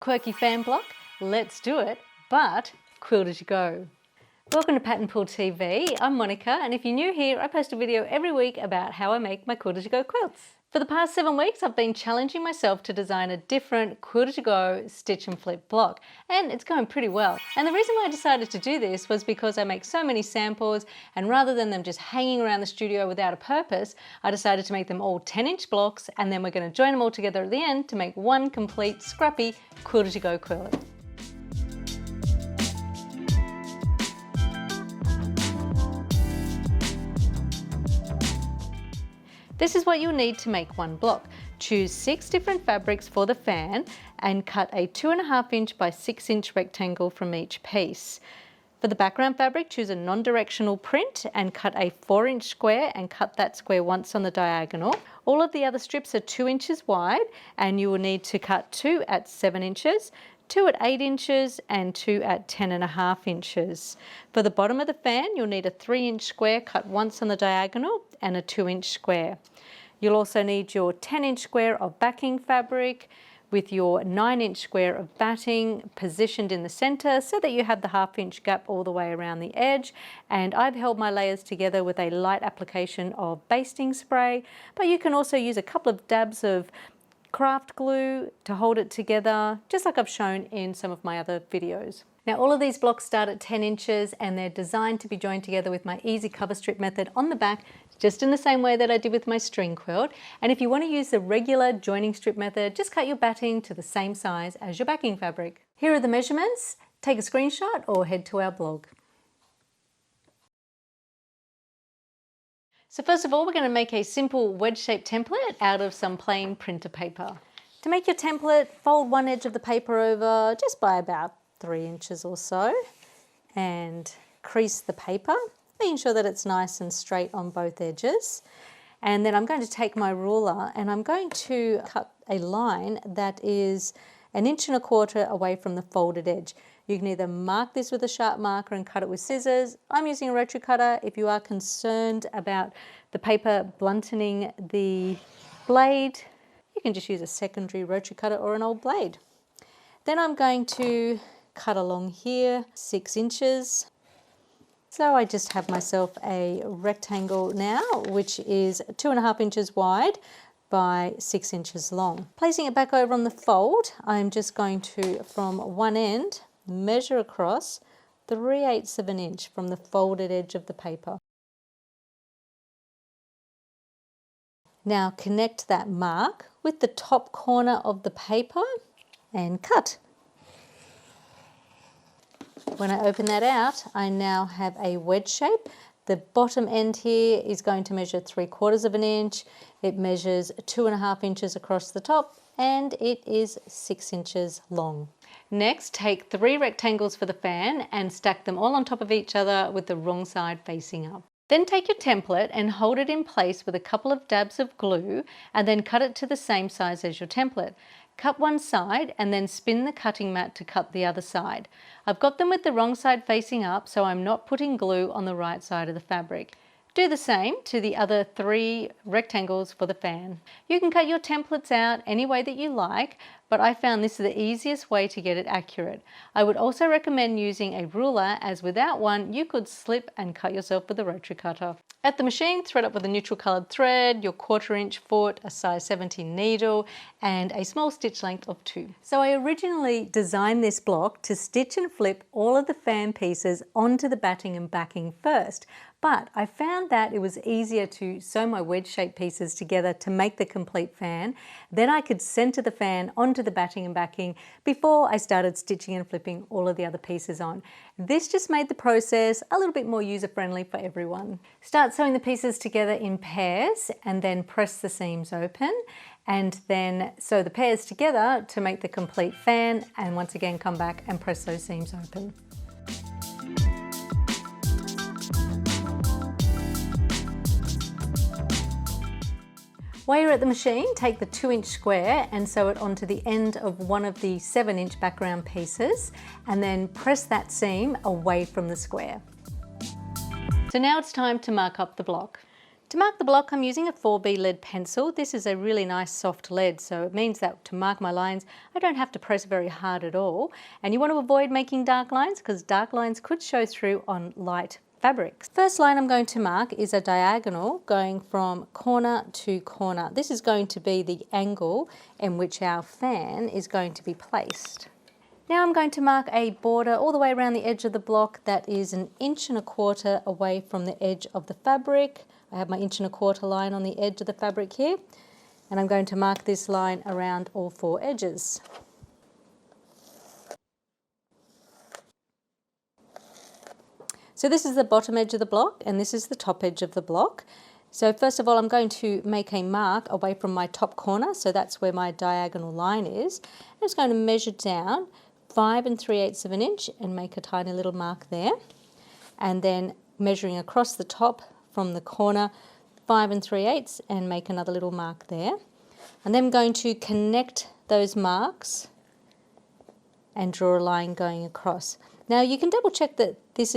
Quirky fan block, let's do it, but quilt as you go. Welcome to Poole TV, I'm Monica, and if you're new here, I post a video every week about how I make my quilt as you go quilts. For the past 7 weeks, I've been challenging myself to design a different quilt as you go stitch and flip block, and it's going pretty well. And the reason why I decided to do this was because I make so many samples, and rather than them just hanging around the studio without a purpose, I decided to make them all 10-inch blocks, and then we're going to join them all together at the end to make one complete scrappy quilt as you go quilt. This is what you'll need to make one block. Choose 6 different fabrics for the fan and cut a 2.5 inch by 6 inch rectangle from each piece. For the background fabric, choose a non-directional print and cut a 4-inch square and cut that square once on the diagonal. All of the other strips are 2 inches wide and you will need to cut 2 at 7 inches, 2 at 8 inches and 2 at 10.5 inches. For the bottom of the fan, you'll need a 3-inch square cut once on the diagonal and a 2-inch square. You'll also need your 10-inch square of backing fabric with your 9-inch square of batting positioned in the center so that you have the 1/2 inch gap all the way around the edge. And I've held my layers together with a light application of basting spray, but you can also use a couple of dabs of craft glue to hold it together, just like I've shown in some of my other videos. Now all of these blocks start at 10 inches and they're designed to be joined together with my easy cover strip method on the back, just in the same way that I did with my string quilt. And if you want to use the regular joining strip method, just cut your batting to the same size as your backing fabric. Here are the measurements. Take a screenshot or head to our blog. So first of all, we're going to make a simple wedge-shaped template out of some plain printer paper. To make your template, fold one edge of the paper over just by about 3 inches or so and crease the paper, making sure that it's nice and straight on both edges. And then I'm going to take my ruler and I'm going to cut a line that is 1.25 inches away from the folded edge. You can either mark this with a sharp marker and cut it with scissors. I'm using a rotary cutter. If you are concerned about the paper blunting the blade, you can just use a secondary rotary cutter or an old blade. Then I'm going to cut along here 6 inches. So I just have myself a rectangle now, which is 2.5 inches wide by 6 inches long. Placing it back over on the fold, I'm just going to, from one end, measure across 3/8 of an inch from the folded edge of the paper. Now connect that mark with the top corner of the paper and cut. When I open that out, I now have a wedge shape. The bottom end here is going to measure 3/4 of an inch. It measures 2.5 inches across the top and it is 6 inches long. Next, take 3 rectangles for the fan and stack them all on top of each other with the wrong side facing up. Then take your template and hold it in place with a couple of dabs of glue and then cut it to the same size as your template. Cut one side and then spin the cutting mat to cut the other side. I've got them with the wrong side facing up, so I'm not putting glue on the right side of the fabric. Do the same to the other 3 rectangles for the fan. You can cut your templates out any way that you like, but I found this is the easiest way to get it accurate. I would also recommend using a ruler, as without one you could slip and cut yourself with a rotary cutter. At the machine, thread up with a neutral coloured thread, your 1/4 inch foot, a size 17 needle and a small stitch length of 2. So I originally designed this block to stitch and flip all of the fan pieces onto the batting and backing first, but I found that it was easier to sew my wedge-shaped pieces together to make the complete fan. Then I could centre the fan onto the batting and backing before I started stitching and flipping all of the other pieces on. This just made the process a little bit more user-friendly for everyone. Start sewing the pieces together in pairs and then press the seams open and then sew the pairs together to make the complete fan, and once again come back and press those seams open. While you're at the machine, take the 2-inch square and sew it onto the end of one of the 7-inch background pieces and then press that seam away from the square. So now it's time to mark up the block. To mark the block, I'm using a 4B lead pencil. This is a really nice soft lead, so it means that to mark my lines, I don't have to press very hard at all. And you want to avoid making dark lines because dark lines could show through on light fabrics. First line I'm going to mark is a diagonal going from corner to corner. This is going to be the angle in which our fan is going to be placed. Now I'm going to mark a border all the way around the edge of the block that is 1.25 inches away from the edge of the fabric. I have my 1.25 inch line on the edge of the fabric here, and I'm going to mark this line around all 4 edges. So this is the bottom edge of the block and this is the top edge of the block. So first of all, I'm going to make a mark away from my top corner, so that's where my diagonal line is. I'm just going to measure down 5 3/8 inches and make a tiny little mark there, and then measuring across the top from the corner 5 3/8 and make another little mark there, and then I'm going to connect those marks and draw a line going across. Now you can double check that this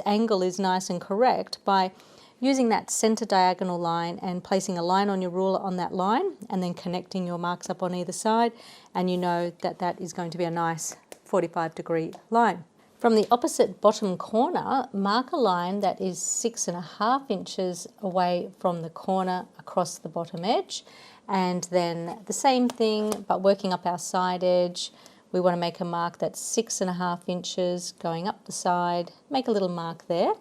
angle is nice and correct by using that center diagonal line and placing a line on your ruler on that line and then connecting your marks up on either side, and you know that that is going to be a nice 45-degree line. From the opposite bottom corner, mark a line that is 6.5 inches away from the corner across the bottom edge, and then the same thing but working up our side edge. We want to make a mark that's 6.5 inches going up the side, make a little mark there,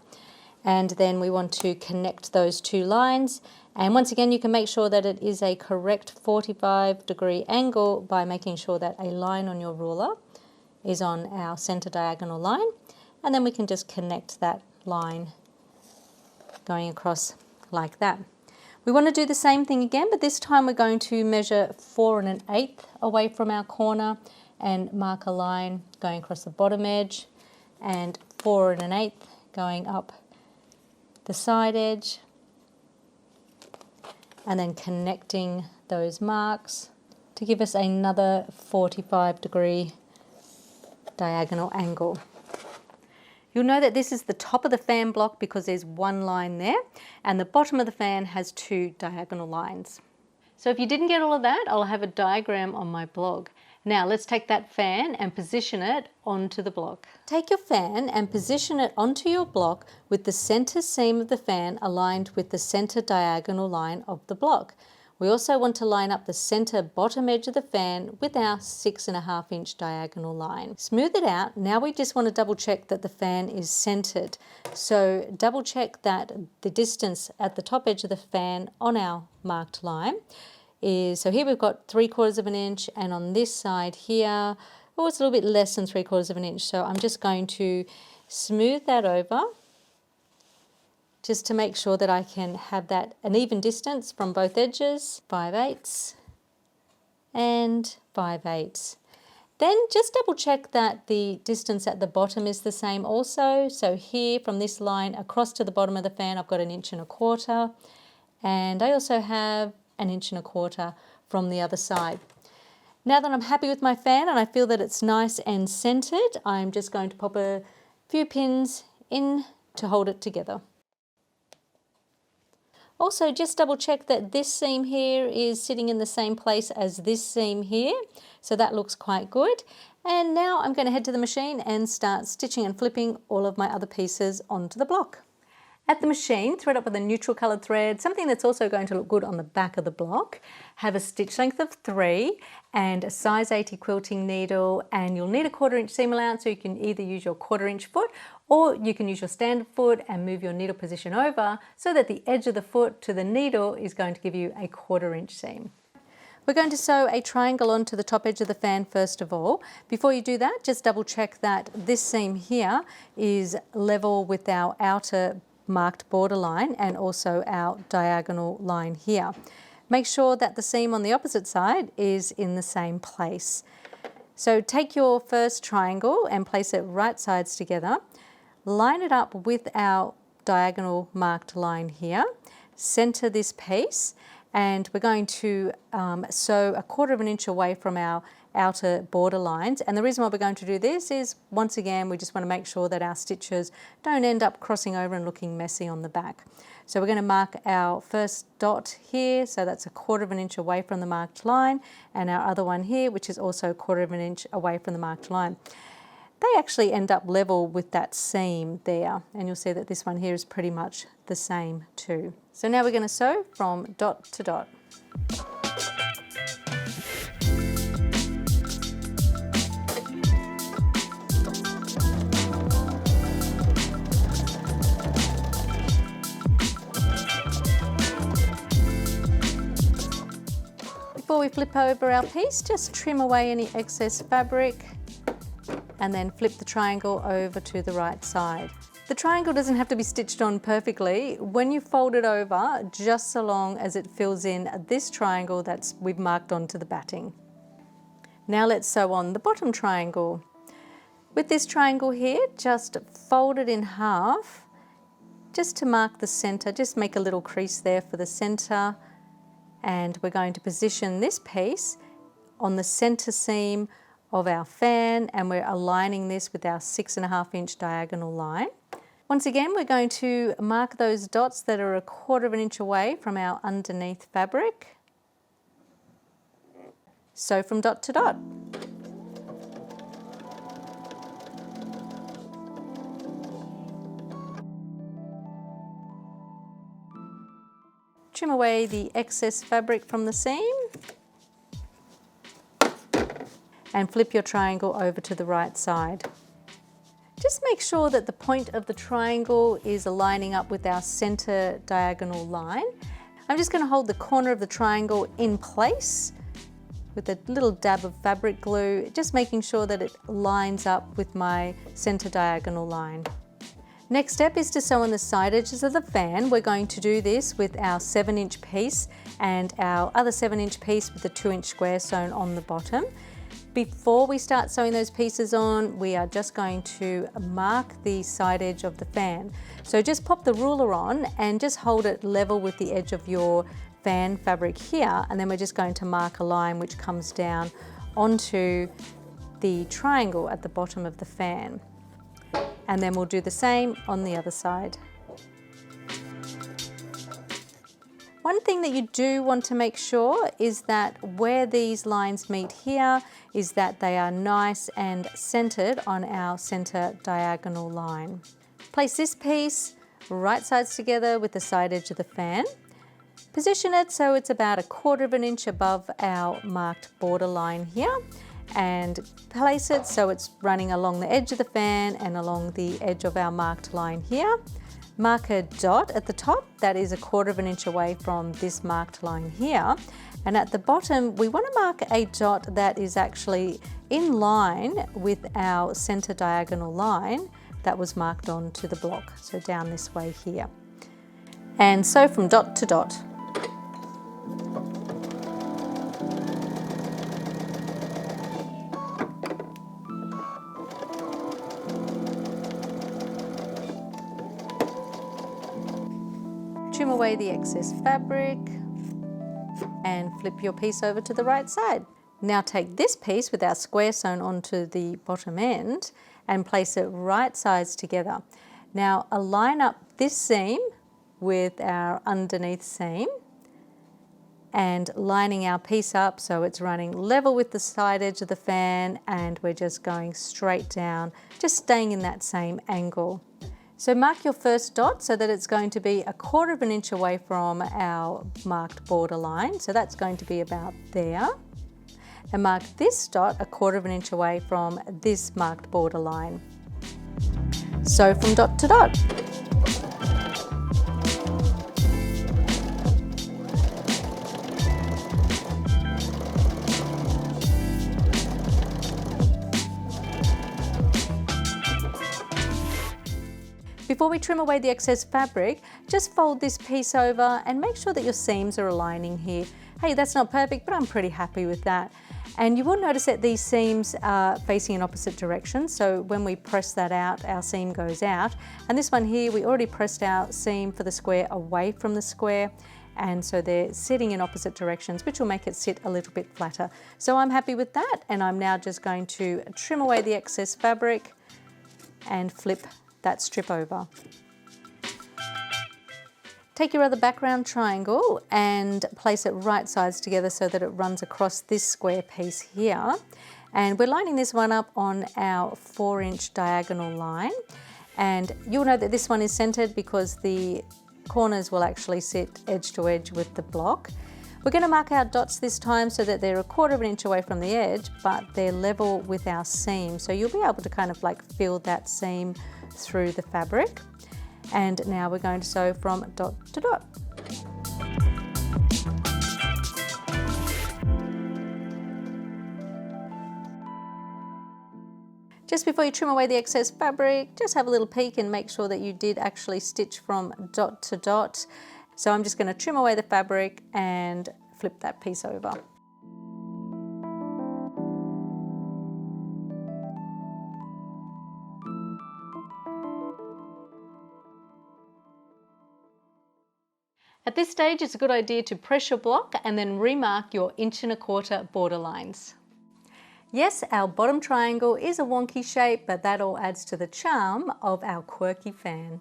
and then we want to connect those two lines, and once again you can make sure that it is a correct 45-degree angle by making sure that a line on your ruler is on our center diagonal line, and then we can just connect that line going across like that. We want to do the same thing again, but this time we're going to measure 4 1/8 away from our corner and mark a line going across the bottom edge, and 4 1/8 going up the side edge, and then connecting those marks to give us another 45-degree diagonal angle. You'll know that this is the top of the fan block because there's one line there, and the bottom of the fan has 2 diagonal lines. So if you didn't get all of that, I'll have a diagram on my blog. Now let's take that fan and position it onto the block. Take your fan and position it onto your block with the center seam of the fan aligned with the center diagonal line of the block. We also want to line up the center bottom edge of the fan with our 6.5 inch diagonal line. Smooth it out. Now we just want to double check that the fan is centered. So double check that the distance at the top edge of the fan on our marked line is, so here we've got 3/4 inch, and on this side here, oh, it's a little bit less than 3/4 inch. So I'm just going to smooth that over just to make sure that I can have that an even distance from both edges, 5/8 and 5/8. Then just double check that the distance at the bottom is the same also. So here from this line across to the bottom of the fan, I've got 1.25 inches, and I also have 1.25 inches from the other side. Now that I'm happy with my fan and I feel that it's nice and centered, I'm just going to pop a few pins in to hold it together. Also, just double check that this seam here is sitting in the same place as this seam here. So that looks quite good. And now I'm going to head to the machine and start stitching and flipping all of my other pieces onto the block. At the machine, thread up with a neutral coloured thread, something that's also going to look good on the back of the block. Have a stitch length of 3 and a size 80 quilting needle, and you'll need a 1/4 inch seam allowance, so you can either use your 1/4 inch foot or you can use your standard foot and move your needle position over so that the edge of the foot to the needle is going to give you a 1/4 inch seam. We're going to sew a triangle onto the top edge of the fan first of all. Before you do that, just double check that this seam here is level with our outer marked border line and also our diagonal line here. Make sure that the seam on the opposite side is in the same place. So take your first triangle and place it right sides together. Line it up with our diagonal marked line here. Center this piece, and we're going to sew a 1/4 inch away from our outer border lines. And the reason why we're going to do this is, once again, we just want to make sure that our stitches don't end up crossing over and looking messy on the back. So we're going to mark our first dot here, so that's 1/4 inch away from the marked line, and our other one here, which is also 1/4 inch away from the marked line. They actually end up level with that seam there, and you'll see that this one here is pretty much the same too. So now we're going to sew from dot to dot. Before we flip over our piece, just trim away any excess fabric and then flip the triangle over to the right side. The triangle doesn't have to be stitched on perfectly. When you fold it over, just so long as it fills in this triangle we've marked onto the batting. Now let's sew on the bottom triangle. With this triangle here, just fold it in half, just to mark the center. Just make a little crease there for the center. And we're going to position this piece on the center seam of our fan, and we're aligning this with our 6.5 inch diagonal line. Once again, we're going to mark those dots that are 1/4 inch away from our underneath fabric. Sew from dot to dot. Trim away the excess fabric from the seam and flip your triangle over to the right side. Just make sure that the point of the triangle is aligning up with our center diagonal line. I'm just going to hold the corner of the triangle in place with a little dab of fabric glue, just making sure that it lines up with my center diagonal line. Next step is to sew on the side edges of the fan. We're going to do this with our 7-inch piece and our other 7-inch piece with the 2-inch square sewn on the bottom. Before we start sewing those pieces on, we are just going to mark the side edge of the fan. So just pop the ruler on and just hold it level with the edge of your fan fabric here, and then we're just going to mark a line which comes down onto the triangle at the bottom of the fan. And then we'll do the same on the other side. One thing that you do want to make sure is that where these lines meet here is that they are nice and centered on our center diagonal line. Place this piece right sides together with the side edge of the fan. Position it so it's about 1/4 inch above our marked border line here, and place it so it's running along the edge of the fan and along the edge of our marked line here. Mark a dot at the top that is 1/4 inch away from this marked line here, and at the bottom we want to mark a dot that is actually in line with our center diagonal line that was marked onto the block, so down this way here. And sew from dot to dot. Trim away the excess fabric and flip your piece over to the right side. Now take this piece with our square sewn onto the bottom end and place it right sides together. Now align up this seam with our underneath seam and lining our piece up so it's running level with the side edge of the fan, and we're just going straight down, just staying in that same angle. So mark your first dot so that it's going to be 1/4 inch away from our marked border line. So that's going to be about there. And mark this dot 1/4 inch away from this marked border line. Sew from dot to dot. Before we trim away the excess fabric, just fold this piece over and make sure that your seams are aligning here. Hey, that's not perfect, but I'm pretty happy with that. And you will notice that these seams are facing in opposite directions, so when we press that out, our seam goes out. And this one here, we already pressed our seam for the square away from the square, and so they're sitting in opposite directions, which will make it sit a little bit flatter. So I'm happy with that, and I'm now just going to trim away the excess fabric and flip that strip over. Take your other background triangle and place it right sides together so that it runs across this square piece here. And we're lining this one up on our 4-inch diagonal line. And you'll know that this one is centered because the corners will actually sit edge to edge with the block. We're going to mark our dots this time so that they're 1/4 inch away from the edge, but they're level with our seam. So you'll be able to kind of like feel that seam through the fabric. And now we're going to sew from dot to dot. Just before you trim away the excess fabric, just have a little peek and make sure that you did actually stitch from dot to dot. So I'm just going to trim away the fabric and flip that piece over. At this stage, it's a good idea to pressure block and then remark your 1¼ border lines. Yes, our bottom triangle is a wonky shape, but that all adds to the charm of our quirky fan.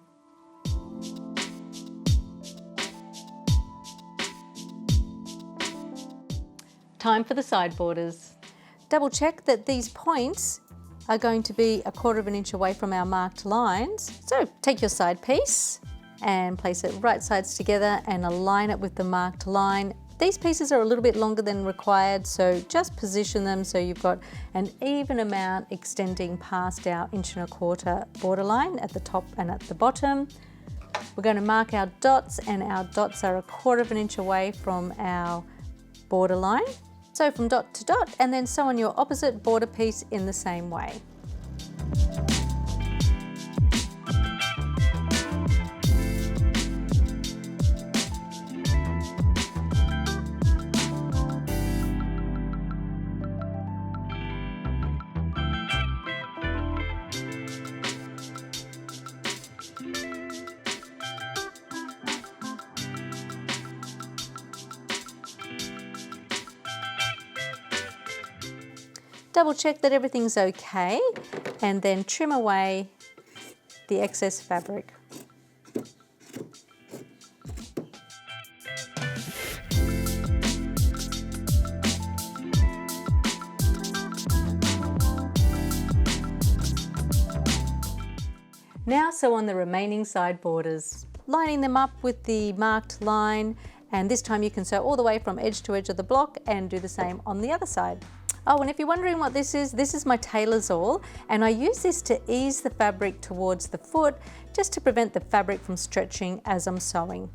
Time for the side borders. Double check that these points are going to be 1/4 inch away from our marked lines. So take your side piece and place it right sides together and align it with the marked line. These pieces are a little bit longer than required, so just position them so you've got an even amount extending past our 1¼ border line at the top and at the bottom. We're going to mark our dots, and our dots are 1/4 inch away from our border line. Sew from dot to dot and then sew on your opposite border piece in the same way. Double check that everything's okay and then trim away the excess fabric. Now sew on the remaining side borders, lining them up with the marked line, and this time you can sew all the way from edge to edge of the block and do the same on the other side. Oh, and if you're wondering what this is my tailor's awl, and I use this to ease the fabric towards the foot just to prevent the fabric from stretching as I'm sewing.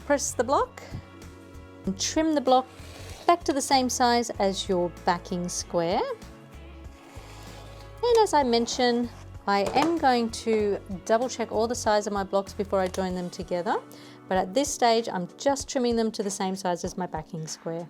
Press the block and trim the block back to the same size as your backing square. And as I mentioned, I am going to double check all the size of my blocks before I join them together, but at this stage I'm just trimming them to the same size as my backing square.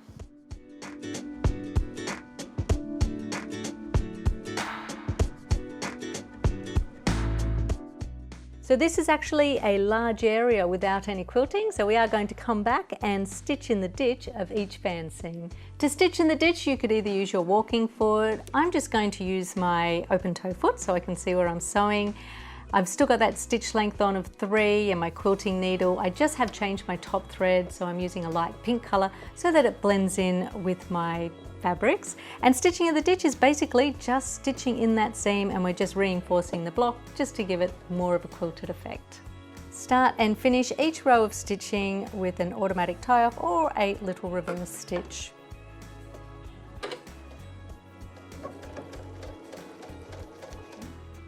So this is actually a large area without any quilting, so we are going to come back and stitch in the ditch of each fan seam. To stitch in the ditch, you could either use your walking foot. I'm just going to use my open toe foot so I can see where I'm sewing. I've still got that stitch length on of 3 and my quilting needle. I just have changed my top thread, so I'm using a light pink color so that it blends in with my fabrics. And stitching in the ditch is basically just stitching in that seam, and we're just reinforcing the block just to give it more of a quilted effect. Start and finish each row of stitching with an automatic tie-off or a little reverse stitch.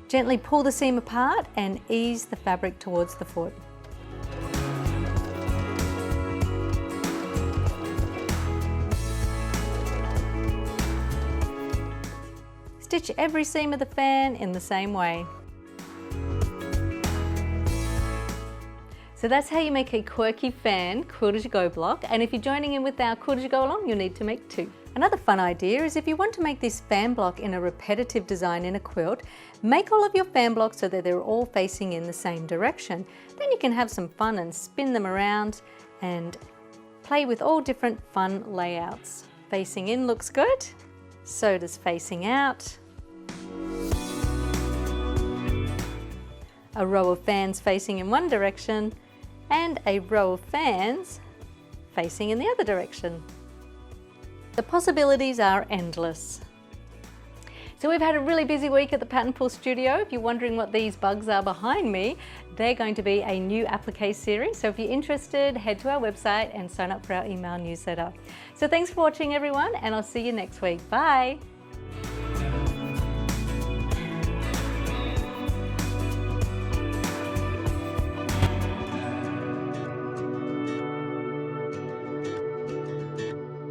Gently pull the seam apart and ease the fabric towards the foot. Stitch every seam of the fan in the same way. So that's how you make a quirky fan quilt as you go block, and if you're joining in with our quilt as you go along, you'll need to make 2. Another fun idea is if you want to make this fan block in a repetitive design in a quilt, make all of your fan blocks so that they're all facing in the same direction. Then you can have some fun and spin them around and play with all different fun layouts. Facing in looks good, so does facing out. A row of fans facing in one direction and a row of fans facing in the other direction. The possibilities are endless. So we've had a really busy week at the Pattern Pool studio. If you're wondering what these bugs are behind me, they're going to be a new applique series. So if you're interested, head to our website and sign up for our email newsletter. So thanks for watching everyone, and I'll see you next week. Bye.